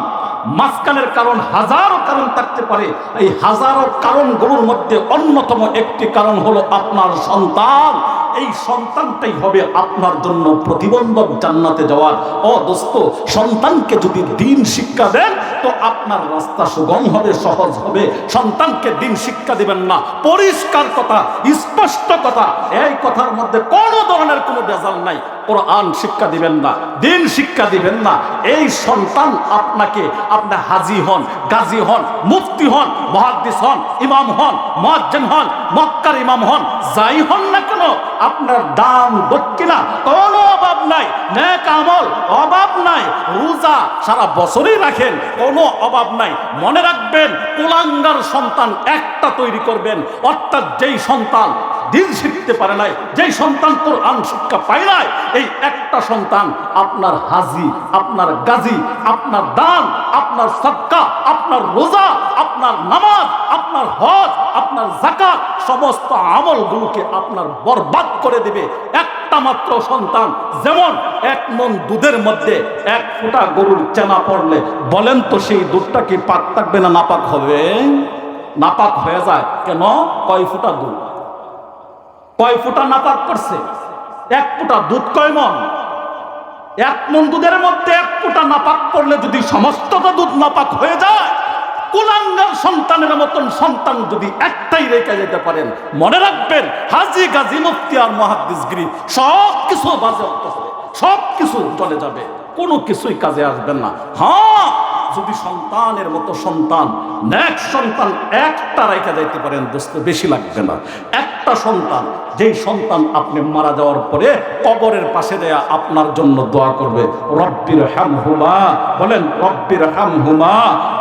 মাঝখানের কারণ হাজারো কারণ থাকতে পারে, এই হাজারো কারণগুলোর মধ্যে অন্যতম একটি কারণ হলো আপনার সন্তান। এই সন্তানটাই হবে আপনার জন্য প্রতিবন্ধক জান্নাতে যাওয়ার। ও দোস্ত, সন্তানকে যদি দিন শিক্ষা দেন তো আপনার রাস্তা সুগম হবে, সহজ হবে। সন্তানকে দিন শিক্ষা দিবেন না, পরিষ্কার কথা, স্পষ্ট কথা, এই কথার মধ্যে কোনো ধরনের কোনো ভেজাল নাই। কোরআন শিক্ষা দিবেন না, দিন শিক্ষা দিবেন না, এই সন্তান আপনাকে, আপনি হাজী হন, গাজী হন, মুফতি হন, মুহাদ্দিস হন, ইমাম হন, মুয়াজ্জিন হন, মক্কার ইমাম হন, যাই হন না কেন, আপনার দান দক্ষিণা কোনো অভাব নাই, নেক আমল অভাব নাই, রোজা সারা বছরই রাখেন, কোনো অভাব নাই। মনে রাখবেন, কুলাঙ্গার সন্তান একটা তৈরি করবেন, অর্থাৎ যেই সন্তান দিন শিখতে পারে নাই, যেই সন্তান কোরআন শিক্ষা পায় নাই, এই একটা সন্তান আপনার হাজী, আপনার গাজী, আপনার দান, আপনার সাদকা, আপনার রোজা, আপনার নামাজ, আপনার হজ, আপনার যাকাত, সমস্ত আমলগুলোকে আপনার বরবাদ করে দেবে। একটা মাত্র সন্তান, যেমন এক মণ দুধের মধ্যে এক ফোঁটা গরুর চেনা পড়লে, বলেন তো সেই দুধটা কি পাক থাকবে না নাপাক হবে? নাপাক হয়ে যায় কেন? কয় ফোঁটা দুধ, কয় ফোঁটা নাপাক করছে? এক ফোঁটা দুধ কয় মণ? এক মণ দুধের মধ্যে এক ফোঁটা নাপাক করলে যদি সমস্তটা দুধ নাপাক হয়ে যায়, কুলাঙ্গার সন্তানের মতন সন্তান যদি একটাই রেখে যেতে পারেন, মনে রাখবেন, হাজী, গাজী, মুফতি আর মুহাদ্দিসগিরি সব কিছু বাজেয়াপ্ত হবে, সব কিছু চলে যাবে, কোনো কিছুই কাজে আসবে না। হ্যাঁ, যদি সন্তানের মতো সন্তান, নেক সন্তান একটা রেখে যাইতে পারেন, দোস্ত বেশি লাগবে না। একটা সন্তান, যেই সন্তান আপনি মারা যাওয়ার পরে কবরের পাশে দেয়া আপনার জন্য দোয়া করবে, রব্বির হামহুমা, বলেন রব্বির হামহুমা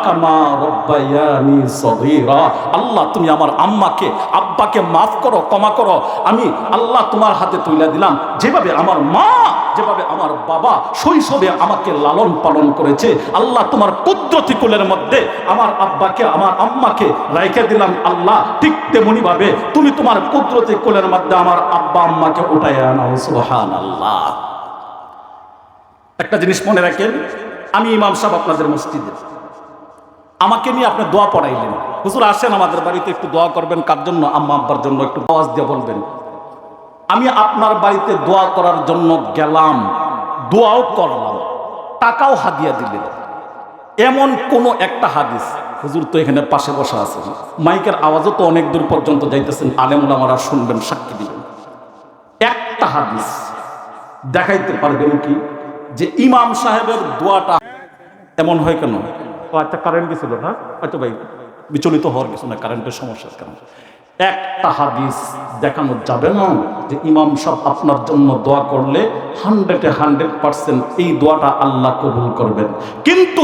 কামা রব্বায়ানি সগীরা। আল্লাহ তুমি আমার আম্মাকে, আব্বাকে মাফ করো, ক্ষমা করো। আমি আল্লাহ তোমার হাতে তুলে দিলাম, যেভাবে আমার মা, যেভাবে আমার বাবা শৈশবে আমাকে লালন পালন করেছে, আল্লাহ তোমার কুদরতি কোলের মধ্যে আমার আব্বাকে, আমার আম্মাকে রেখে দিলাম, আল্লাহ ঠিক তেমনি ভাবে তুমি তোমার কুদরতি কোলের মধ্যে আমার আব্বা আম্মাকে উঠায় আনাও। সুবহানাল্লাহ। একটা জিনিস মনে রাখেন, আমি ইমাম সাহেব আপনাদের মসজিদে, আমাকে নিয়ে আপনি দোয়া পড়াইলেন, হুজুর আসেন আমাদের বাড়িতে একটু দোয়া করবেন, কার জন্য? আম্মা আব্বার জন্য। একটু আওয়াজ দিয়ে বলবেন। আমি আপনার বাড়িতে দোয়া করার জন্য গেলাম, দোয়াও করলাম, টাকাও হাদিয়া দিলেন, এমন কোন একটা হাদিস, হুজুর তো এখানে পাশে বসা আছেন, মাইকের আওয়াজও তো অনেক দূর পর্যন্ত যাইতেছেন, আলেম ওলামারা শুনবেন, সাক্ষী দিবেন, হাদিস দেখাইতে পারবেন কি যে ইমাম সাহেবের দোয়াটা এমন হয় কেন? আচ্ছা কারেন্ট গেছিল না, আচ্ছা ভাই বিচলিত হওয়ার কিছু না, কারেন্টের সমস্যার কারণে। একটা হাদিস দেখানো যাবে না যে ইমাম সাহেব আপনার জন্য দোয়া করলে 100% এই দোয়াটা আল্লাহ কবুল করবেন। কিন্তু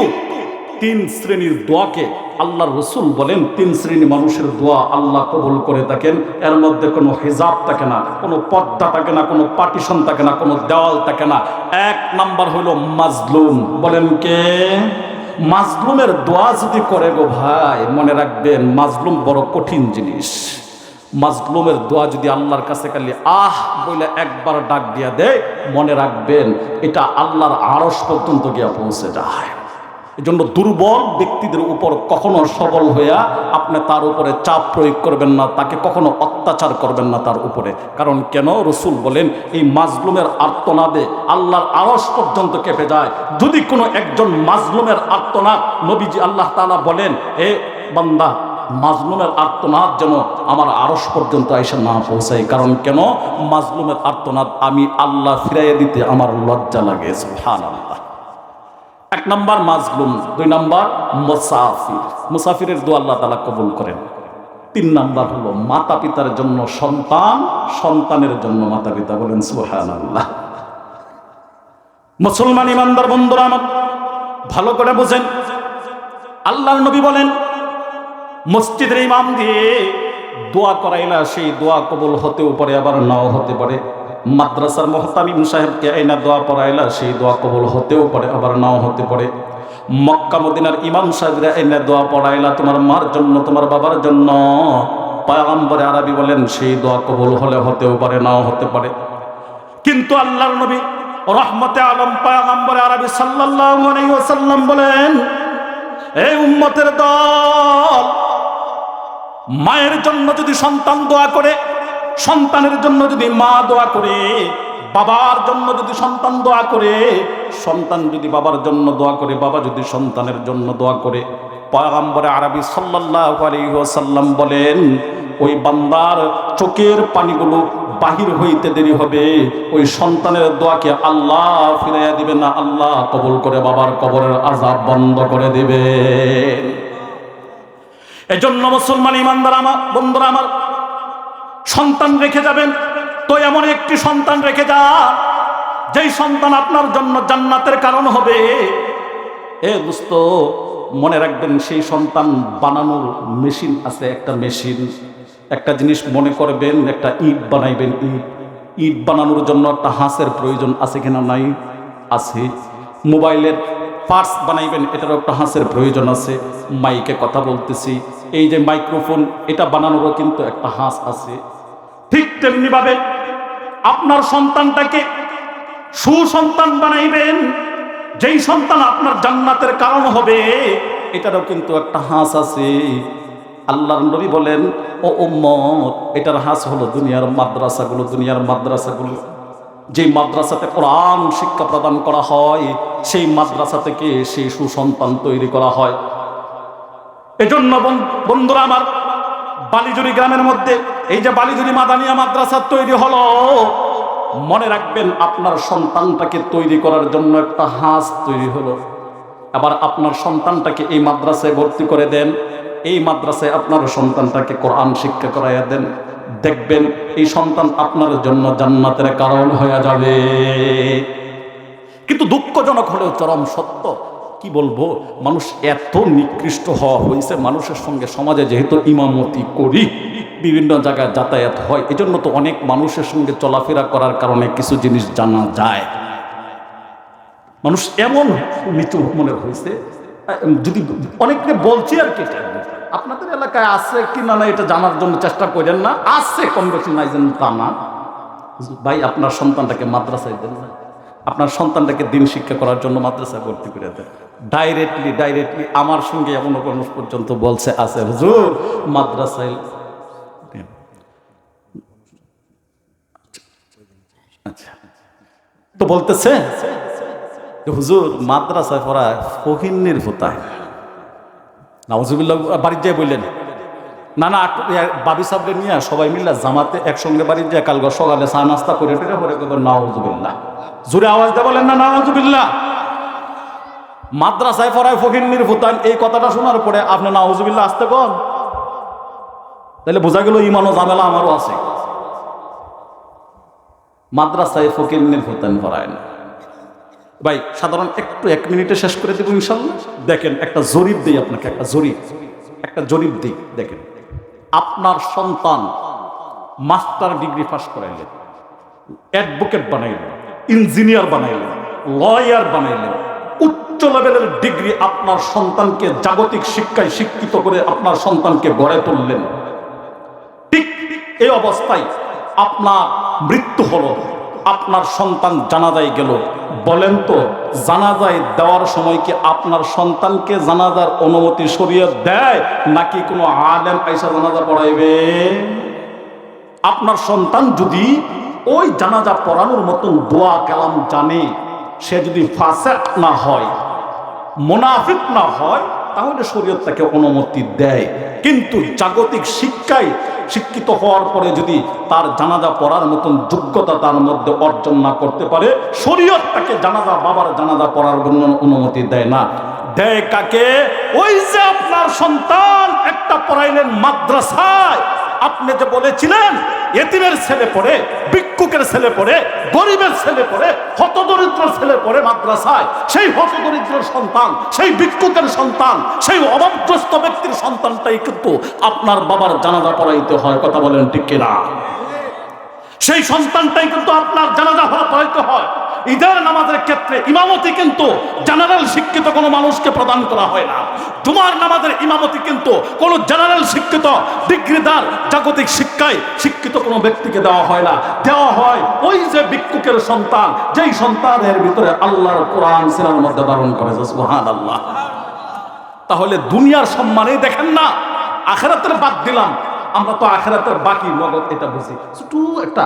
3 শ্রেণীর দোয়াকে আল্লাহর রাসূল বলেন 3 শ্রেণী মানুষের দোয়া আল্লাহ কবুল করে থাকেন। এর মধ্যে কোনো হিজাব থাকে না, কোনো পর্দা থাকে না, কোনো পার্টিশন থাকে না, কোনো দেওয়াল থাকে না। 1 নাম্বার হলো মাজলুম। বলেন কে? মাজলুমের দোয়া যদি করে গো ভাই, মনে রাখবেন মাজলুম বড় কঠিন জিনিস। মাজলুমের দোয়া যদি আল্লাহর কাছে খালি আহ বলে একবার ডাক দিয়া দেয়, মনে রাখবেন এটা আল্লাহর আরশ পর্যন্ত গিয়া পৌঁছে যায়। এজন্য দুর্বল ব্যক্তিদের উপর কখনো সবল হইয়া আপনি তার উপরে চাপ প্রয়োগ করবেন না, তাকে কখনো অত্যাচার করবেন না তার উপরে। কারণ কেন? রাসূল বলেন এই মাজলুমের আর্তনাদে আল্লাহর আরশ পর্যন্ত কেঁপে যায়। যদি কোনো একজন মাজলুমের আর্তনাদ, নবীজি আল্লাহ তাআলা বলেন এ বান্দা মাজলুমের আর্তনাদ যেন আমার আরশ পর্যন্ত আইসা না পৌঁছায়। কারণ কেন? মাজলুমের আর্তনাদ আমি আল্লাহ ফিরাইয়া দিতে আমার লজ্জা লাগে। সুবহানাল্লাহ। 1 নাম্বার মাজলুম, 2 নাম্বার মুসাফির। মুসাফিরের দোয়া আল্লাহ তাআলা কবুল করেন। 3 নাম্বার হলো মাতা পিতার জন্য সন্তান, সন্তানের জন্য মাতা পিতা। বলেন সুবহানাল্লাহ। মুসলমান ইমানদার বন্ধুরা আমার ভালো করে বুঝেন, আল্লাহর নবী বলেন মসজিদের ইমাম দিয়ে দোয়া করাইলা সেই দোয়া কবুল হতেও পারে আবার নাও হতে পারে। মাদ্রাসার মুহতামিম সাহেবকে আইনা দোয়া পড়াইলা সেই দোয়া কবুল হতেও পারে আবার নাও হতে পারে। মক্কা মদিনার ইমাম সাহেবরা আইনা দোয়া পড়াইলা তোমার মার জন্য, তোমার বাবার জন্য, পয়গম্বরে আরবি বলেন সেই দোয়া কবুল হলে হতেও পারে নাও হতে পারে। কিন্তু আল্লাহর নবী রহমতে আলম পয়গম্বরে আরবি সাল্লাল্লাহু আলাইহি ওয়াসাল্লাম বলেন এই উম্মতের দল, মায়ের জন্য যদি সন্তান দোয়া করে, সন্তানের জন্য যদি মা দোয়া করে, বাবার জন্য যদি সন্তান দোয়া করে, সন্তান যদি বাবার জন্য দোয়া করে, বাবা যদি সন্তানের জন্য দোয়া করে, পয়গম্বরে আরবি সাল্লাল্লাহু আলাইহি ওয়াসাল্লাম বলেন ওই বান্দার চোখের পানিগুলো বাহির হইতে দেরি হবে, ওই সন্তানের দোয়াকে আল্লাহ ফিরাইয়া দিবে না, আল্লাহ কবুল করে বাবার কবরের আযাব বন্ধ করে দিবে। এজন্য মুসলমান ইমানদার আমার বন্ধুরা আমার, সন্তান রেখে যাবেন তো এমন একটি সন্তান রেখে যা যেই সন্তান আপনার জন্য জান্নাতের কারণ হবে। এ দোস্ত মনে রাখবেন সেই সন্তান বানানোর মেশিন আছে, একটা মেশিন, একটা জিনিস মনে করবেন, একটা ইট বানাইবেন, ইট বানানোর জন্য একটা হাঁসের প্রয়োজন আছে কিনা? নাই, আছে। মোবাইলের পার্টস বানাইবেন, এটারও একটা হাঁসের প্রয়োজন আছে। মাইকে কথা বলতেছি, এই যে মাইক্রোফোন, এটা বানানোরও কিন্তু একটা হাঁস আছে। ঠিক তেমনি ভাবে আপনার সন্তানটাকে সুসন্তান বানাইবেন, যেই সন্তান আপনার জান্নাতের কারণ হবে, এটারও কিন্তু একটা হাঁস আছে। আল্লাহর নবী বলেন ও উম্মত, এটার হাঁস হলো দুনিয়ার মাদ্রাসাগুলো। দুনিয়ার মাদ্রাসাগুলো, যে মাদ্রাসাতে কোরআন শিক্ষা প্রদান করা হয়, সেই মাদ্রাসা থেকে সেই সুসন্তান তৈরি করা হয়। এজন্য বন্ধুরা আমার, বালিজুরি গ্রামের মধ্যে এই যে বালিজুরি মাদানিয়া মাদ্রাসা তৈরি হলো, মনে রাখবেন আপনার সন্তানটাকে তৈরি করার জন্য একটা হাঁস তৈরি হলো। আবার আপনার সন্তানটাকে এই মাদ্রাসায় ভর্তি করে দেন, এই মাদ্রাসায় আপনার সন্তানটাকে কোরআন শিক্ষা করাইয়া দেন, দেখবেন এই সন্তান আপনার জন্য জান্নাতের কারণ হয়ে যাবে। কিন্তু দুঃখজনক হলেও চরম সত্য, কি বলবো, মানুষ এত নিকৃষ্ট হওয়া হয়েছে, মানুষের সঙ্গে সমাজে যেহেতু ইমামতি করি, বিভিন্ন জায়গায় যাতায়াত হয়, এজন্য তো অনেক মানুষের সঙ্গে চলাফেরা করার কারণে কিছু জিনিস জানা যায়। মানুষ এমন নিচু মনে হয়েছে, যদি অনেককে বলছি আর কি, আপনাদের এলাকায় আছে কি না এটা জানার জন্য চেষ্টা করেন না, আছে কম বেশি, নাই যেন তা না। ভাই আপনার সন্তানটাকে মাদ্রাসায় দেন না, আপনার সন্তানটাকে দিন শিক্ষা করার জন্য মাদ্রাসায় ভর্তি করে দেন। ডাইরেক্টলি আমার সঙ্গে এমন মানুষ পর্যন্ত বলছে আছে, হুজুর মাদ্রাসায়, আচ্ছা তো বলতেছে হুজুর মাদ্রাসায় পড়ায় ফকিন্নির ভোতায়। নাউজুবিল্লাহ, বাড়ির যাই বললেন না না, বাবি সাহেবকে নিয়ে সবাই মিলে জামাতে একসঙ্গে বাড়ি যায় কালকে সকালে চা নাস্তা করে টেরে পরে নাউজুবিল্লাহ, জোরে আওয়াজ দিয়ে বলেন না নাউজুবিল্লাহ। মাদ্রাসায় পড়ায় ফকিন্নির ফুতান, এই কথাটা শোনার পরে আপনি নাউজুবিল্লাহ আসতে কন, তাহলে বোঝা গেল ইমানও ঝামেলা আমারও আছে। মাদ্রাসায় ফকিন্নির ফুতান পড়ায় না ভাই। সাধারণ একটু 1 মিনিটে শেষ করে দেবো ইনশাল্লাহ। দেখেন একটা জরিপ দিই আপনাকে, একটা জরিপ দিই। দেখেন আপনার সন্তান মাস্টার ডিগ্রি পাস করাইলেন, অ্যাডভোকেট বানাইলেন, ইঞ্জিনিয়ার বানাইলেন, লয়ার বানাইলেন, উচ্চ লেভেলের ডিগ্রি আপনার সন্তানকে জাগতিক শিক্ষায় শিক্ষিত করে আপনার সন্তানকে গড়ে তুললেন। ঠিক এই অবস্থায় আপনার মৃত্যু হলো, আপনার সন্তান জানাজায় গেল। বলেন তো জানাজায় দেওয়ার সময় কি আপনার সন্তানকে জানাজার অনুমতি শরীয়ত দেয় নাকি কোনো আলেম আইসা জানাজা পড়াইবে? আপনার সন্তান যদি ওই জানাজা পড়ানোর মতন দোয়া কালাম জানে, সে যদি ফাসিক না হয়, মুনাফিক না হয়, তাহলে শরীয়ত তাকে অনুমতি দেয়। কিন্তু জাগতিক শিক্ষায় শিক্ষিত হওয়ার পরে যদি তার জানাজা পড়ার মতন যোগ্যতা তার মধ্যে অর্জন না করতে পারে, শরীয়ত তাকে জানাজা, বাবার জানাজা পড়ার জন্য অনুমতি দেয় না। দেয় কাকে? ওই যে আপনার সন্তান একটা পড়াইলেন মাদ্রাসায়, আপনি যে বলেছিলেন এতিমের ছেলে পড়ে, ভিক্ষুকের ছেলে পড়ে, গরিবের ছেলে পড়ে, হতদরিদ্র ছেলে পড়ে মাদ্রাসায়, সেই হতদরিদ্র সন্তান, সেই ভিক্ষুকের সন্তান, সেই অভাবগ্রস্ত ব্যক্তির সন্তানটাই কিন্তু আপনার বাবার জানাজা পড়াইতে হয়। কথা বলেন ঠিক কিনা? সেই সন্তানটাই কিন্তু আপনার জানাজা পড়াইতে হয়। ঈদের নামাজের ক্ষেত্রে ইমামতি কিন্তু জেনারেল শিক্ষিত কোনো মানুষকে প্রদান করা হয় না। জুমার নামাজের ইমামতি কিন্তু কোনো জেনারেল শিক্ষিত ডিগ্রিদার জাগতিক শিক্ষায় শিক্ষিত কোনো ব্যক্তিকে দেওয়া হয় না। দেওয়া হয় ওই যে ভিক্ষুকের সন্তান, যেই সন্তানের ভিতরে আল্লাহর কোরআন সিনার মধ্যে ধারণ করেছে। সুবহানাল্লাহ। তাহলে দুনিয়ার সম্মানেই দেখেন না, আখিরাতের বাদ দিলাম, আমরা তো আখিরাতের বাকি নগদ এটা বুঝি। ছোট একটা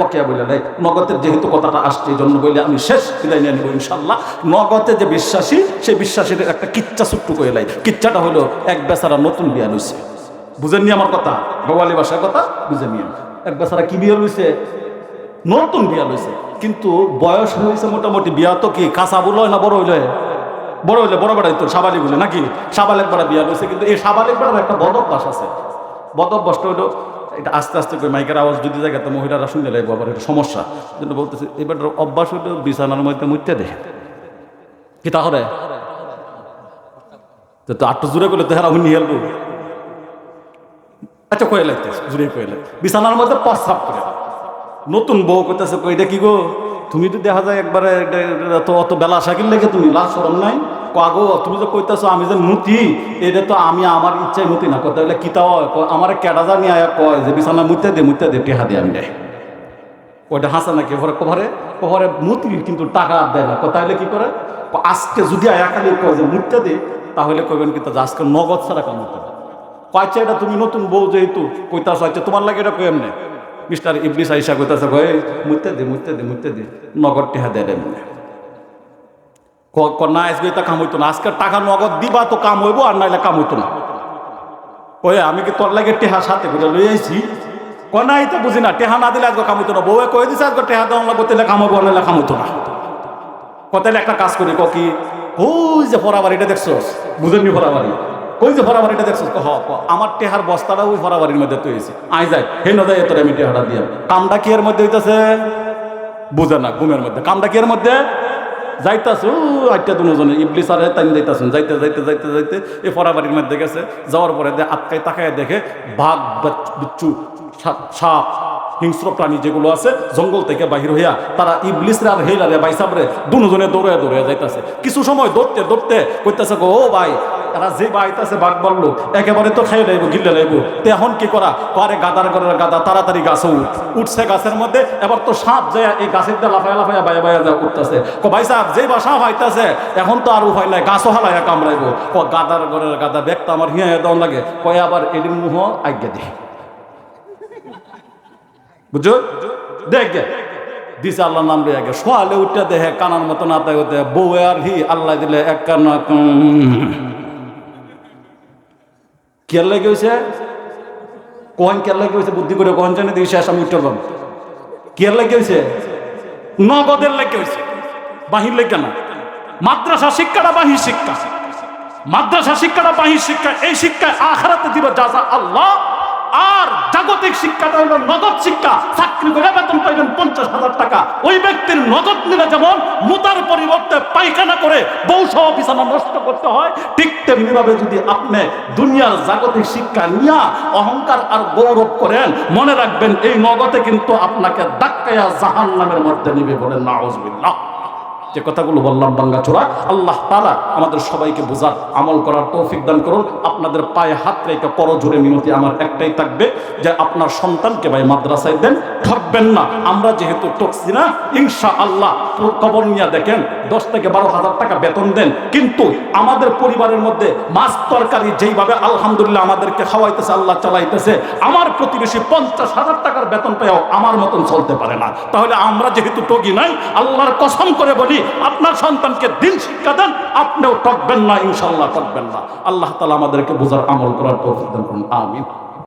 ওকে বলে নাই, নগদের যেহেতু কথাটা আসছে এই জন্য বলে আমি শেষ বিদায় নিয়ে নেব ইনশাল্লাহ। নগদে যে বিশ্বাসী, সেই বিশ্বাসীর একটা কিচ্ছা ছোট্ট করে লাই। কিচ্ছাটা হলো এক বেচারা নতুন বিয়া লইছে। বুঝেননি আমার কথা? গোয়ালি ভাষার কথা বুঝে নিয়ে। এক বেচারা কি বিয়া লইছে? নতুন বিয়া লইছে, কিন্তু বয়স হয়েছে মোটামুটি। বিয়া তো কি কাঁচা বলো না বড় হইলে? বড় হইলে বড় বেড়াই তো সাবালিক বলে নাকি? সাবালেক বেড়া বিয়া লইছে, কিন্তু এই সাবালেক বেড়ার একটা বদ অভ্যাস আছে। বদ অভ্যাসটা হইলো এটা আস্তে আস্তে করে মাইকের আওয়াজ যদি জায়গা তো মহিলারা শুনে লাগবে, আবার এটা সমস্যা। জন্য বলতেছে এবার অভ্যাস হইলো বিছানার মধ্যে মুইতে দেয় কি তাহলে তো আটটু জুড়ে করলে তো হেরা নিয়ে হেলবো। আচ্ছা কয়ে লাগতে জুড়ে কয়ে লাগ বিছানার মধ্যে প্রস্রাব করে। নতুন বউ করতেছে এটা কি গো, তুমি তো দেখা যায় একবারে অত বেলা সাকিল লেগে তুমি লাশ সরম নাই কাগো, তুমি যে কইতেছো আমি যে মুতি, এটা তো আমি আমার ইচ্ছায় মুতি না। কথা হলে কি তাও আমার ক্যাডাজা নিয়ে আয়া কয় যে বিছানা মুতে দে টেহা দিয়ে আমি দেয়। ওইটা হাসা নাকি কভারে কভারে মুতি, কিন্তু টাকা দেয় না। কথা হলে কি করে, আজকে যদি আয়া খালি কয় যে মুতে দে, তাহলে কইবেন কিন্তু আজকে নগদ ছাড়া কাম মুতে না। কয়েছে এটা তুমি নতুন বউ যেহেতু কইতাছো, আচ্ছা তোমার লাগে এটা কই এমনি মিস্টার ইবলিস আইসা কইতাছে কয় মুতে দে নগদ টেহা দেয় এমনি। না আসবে তা কাম হইতো না, আজকে টাকা নগদ দিবা তো কাম হইব, আর নাইলে কাম হইতো না। কয়ে আমি কি তোর লাগে টেহা সাথে করে লই আইছি? কয় না এটা বুঝি না, টেহা না দিলে আজকে কাম হইতো না। বউয়ে কয়ে দিছে আজকে টেহা দেওয়া লাগবে, তাহলে কাম হইব, নাইলে কাম হইতো না। কতাইলে একটা কাজ করি কি, ওই যে ফরাবাড়িটা দেখছো, বুঝেননি ফরাবাড়ি? কই যে ফরাবাড়িটা দেখছো? আমার টেহার বস্তাটা ওই ফরাবাড়ির মধ্যে তো হয়েছে, আই যাই হে না যাই তোর আমি টেহাটা দিয়ে। কামটা কি এর মধ্যে হইতেছে? বুঝে না, ঘুমের মধ্যে। কামটা কি এর মধ্যে? যাইতাছো আটটা দুজনে ইবলিস আর তাই যাইতাছেন, যাইতে এই ফরাবাড়ির মধ্যে গেছে। যাওয়ার পরে আটকায় তাকায় দেখে বাঘ, বিচ্ছু, সাপ, হিংস্র প্রাণী যেগুলো আছে জঙ্গল থেকে বাহির হইয়া তারা ইবলিসরা আর হেলারে বাইসাবরে দুজনে দৌড়ে যাইতাছে। কিছু সময় দৌড়তে কইতাছে গো ও ভাই, এরা যে বাইতাছে বাঘ বললো একেবারে তো খাই লাইব, গিলে লাইব। তো এখন কি করা? পরে গাদার ঘরের গাদা তাড়াতাড়ি গাছে উঠছে গাছের মধ্যে। এবার তো সাপ যায় এই গাছের দিয়ে লাফায়া বাইয়া যা উঠতেছে। ভাই সাহেব যে বা সাপ আইতাছে, এখন তো আর উপায় নাই, গাছও হালাইয়া কামড়াইব। গাদার ঘরের গাদা দেখতে আমার হিয়া দেওয়ান লাগে। কয় আবার এদিন মুহ আজ্ঞা দি, বুঝছো? দেখ দিছে আল্লাহ নাম রে আগে সোয়ালে উঠতে দেখে কানার মতো না তাই হতে বউ আর হি আল্লাহ দিলে এক কানা কেয়ার লাগে হয়েছে কোন কেয়ার লাগে হয়েছে বুদ্ধি করে কোন জানে দিয়ে শেষ আমি উত্তর পাবো কেয়ার লাগে হয়েছে নগদের লাগে হয়েছে বাহির লেগে না মাদ্রাসা শিক্ষাটা বাহির শিক্ষা মাদ্রাসা শিক্ষাটা বাহির শিক্ষা এই শিক্ষায় আখিরাতে দিবে যা যা আল্লাহ আর জাগতিক শিক্ষাটা হলো নগদ শিক্ষা চাকরি করে বেতন পাইবেন 50,000 টাকা ওই ব্যক্তির নগদ নিলে যেমন মুতার পরিবর্তে পায়খানা করে বউসহ বিছানা নষ্ট করতে হয় ঠিক তেমনি ভাবে যদি আপনি দুনিয়ার জাগতিক শিক্ষা নিয়ে অহংকার আর গৌরব করেন মনে রাখবেন এই নগদে কিন্তু আপনাকে ধাক্কায়া জাহান্নামের মধ্যে নিবে বলেন নাউজুবিল্লাহ যে কথাগুলো বললাম ভাঙ্গাচোরা আল্লাহ তাআলা আমাদের সবাইকে বোঝার আমল করার তৌফিক দান করুন আপনাদের পায়ে হাত রেখে করজোরে মিনতি আমার একটাই থাকবে যে আপনার সন্তানকে ভাই মাদ্রাসায় দেন ঠকবেন না আমরা যেহেতু ঠকছি না ইনশাআল্লাহ খবর নিয়ে দেখেন 10 থেকে 12,000 টাকা বেতন দেন কিন্তু আমাদের পরিবারের মধ্যে মাছ তরকারি যেইভাবে আলহামদুলিল্লাহ আমাদেরকে খাওয়াইতেছে আল্লাহ চালাইতেছে আমার প্রতিবেশী 50,000 টাকার বেতন পেয়েও আমার মতন চলতে পারে না তাহলে আমরা যেহেতু ঠকি নাই আল্লাহর কসম করে বলি আপনার সন্তানকে দিন শিক্ষা দেন আপনিও ঠকবেন না ইনশাআল্লাহ ঠকবেন না আল্লাহ তাআলা আমাদেরকে বুঝার আমল করার তৌফিক দান করুন আমিন